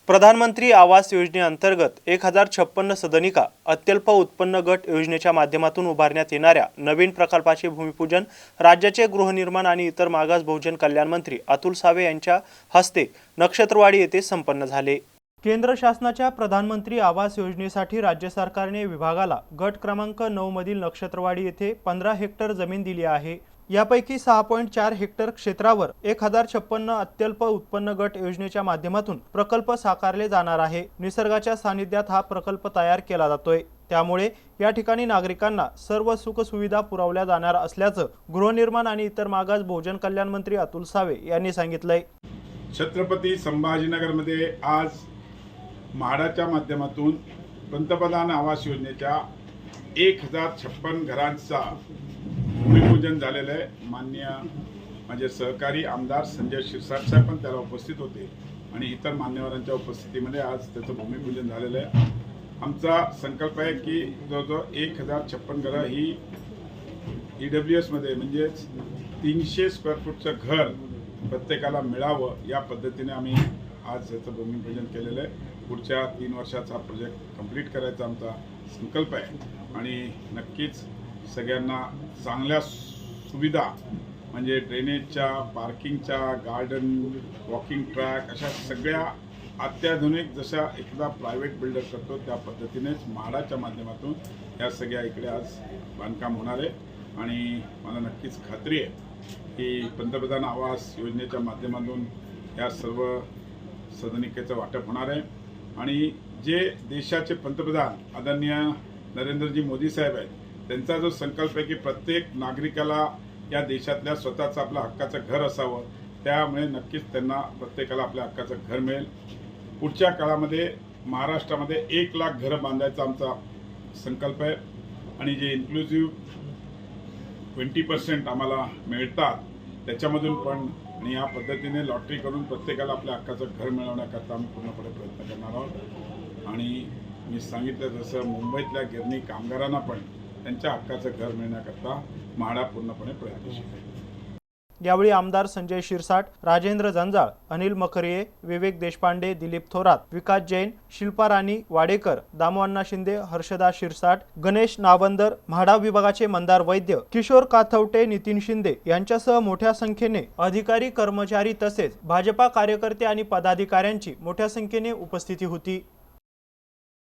प्रधानमंत्री आवास योजनेअंतर्गत 1056 सदनिका अत्यल्प उत्पन्न गट योजनेच्या माध्यमातून उभारण्यात येणाऱ्या नवीन प्रकल्पाचे भूमिपूजन राज्याचे गृहनिर्माण आणि इतर मागास बहुजन कल्याण मंत्री अतुल सावे यांच्या हस्ते नक्षत्रवाडी येथे संपन्न झाले। केंद्र शासनाच्या प्रधानमंत्री आवास योजनेसाठी राज्य सरकारने विभागाला गट क्रमांक 9 मधील नक्षत्रवाडी येथे 15 हेक्टर जमीन दिली आहे। यापैकी 6.4 हेक्टर क्षेत्रावर 1056 अत्यल्प उत्पन्न गट योजनेच्या माध्यमातून प्रकल्प साकारले जाणार आहे। निसर्गाच्या सानिध्यात हा प्रकल्प तयार केला जातोय, त्यामुळे या ठिकाणी नागरिकांना सर्व सुख सुविधा पुरवल्या जाणार असल्याचं गृहनिर्माण आणि इतर मागास बहुजन कल्याण मंत्री अतुल सावे यांनी सांगितलंय। छत्रपती संभाजीनगरमध्ये आज म्हाडाच्या माध्यमातून पंतप्रधान आवास योजनेच्या 1056 घरांचा भूमिपूजन झालेलं आहे। माननीय माझे सहकारी आमदार संजय शिरसाट साहेब पण त्याला उपस्थित होते आणि इतर मान्यवरांच्या उपस्थितीमध्ये आज त्याचं भूमिपूजन झालेलं आहे। आमचा संकल्प आहे की जवळजवळ 1056 घरं ही EWS मध्ये म्हणजे 300 स्क्वेअर फूटचं घर प्रत्येकाला मिळावं या पद्धतीने आम्ही आज याचं भूमिपूजन केलेलं आहे। पुढच्या 3 वर्षाचा प्रोजेक्ट कंप्लीट करायचा आमचा संकल्प आहे आणि नक्कीच सगळ्यांना चांगल्या सुविधा म्हणजे ड्रेनेजच्या, पार्किंगच्या, गार्डन, वॉकिंग ट्रॅक अशा सगळ्या अत्याधुनिक जशा एकदा प्रायव्हेट बिल्डर करतो त्या पद्धतीनेच म्हाडाच्या माध्यमातून या सगळ्या इकडे आज बांधकाम होणार आहे आणि मला नक्कीच खात्री आहे की पंतप्रधान आवास योजनेच्या माध्यमातून या सर्व सदनिकेचं वाटप होणार आहे आणि जे देशाचे पंतप्रधान आदरणीय नरेंद्रजी मोदी साहेब आहेत त्यांचा जो संकल्प आहे की प्रत्येक नागरिकाला या देशातल्या स्वतःचं आपलं हक्काचं घर असावं, त्यामुळे नक्कीच त्यांना प्रत्येकाला आपल्या हक्काचं घर मिळेल। पुढच्या काळामध्ये महाराष्ट्रामध्ये 1 लाख घरं बांधायचा आमचा संकल्प आहे आणि जे इन्क्लुसिव्ह 20% आम्हाला मिळतात त्याच्यामधून पण आणि या पद्धतीने लॉटरी करून प्रत्येकाला आपल्या हक्काचं घर मिळवण्याकरता आम्ही पूर्णपणे प्रयत्न करणार आहोत आणि मी सांगितलं तसं मुंबईतल्या गिरणी कामगारांना पण त्यांच्या हक्काचं घर मिळण्याकरता म्हाडा पूर्णपणे प्रयत्नशील आहे। यावेळी आमदार संजय शिरसाट, राजेंद्र जंजाळ, अनिल मखरिये, विवेक देशपांडे, दिलीप थोरात, विकास जैन, शिल्पा राणी वाडेकर, दामोअण्णा शिंदे, हर्षदा शिरसाट, गणेश नावंदर, म्हाडा विभागाचे मंदार वैद्य, किशोर काथवटे, नितीन शिंदे यांच्यासह मोठ्या संख्येने अधिकारी, कर्मचारी तसेच भाजपा कार्यकर्ते आणि पदाधिकाऱ्यांची मोठ्या संख्येने उपस्थिती होती।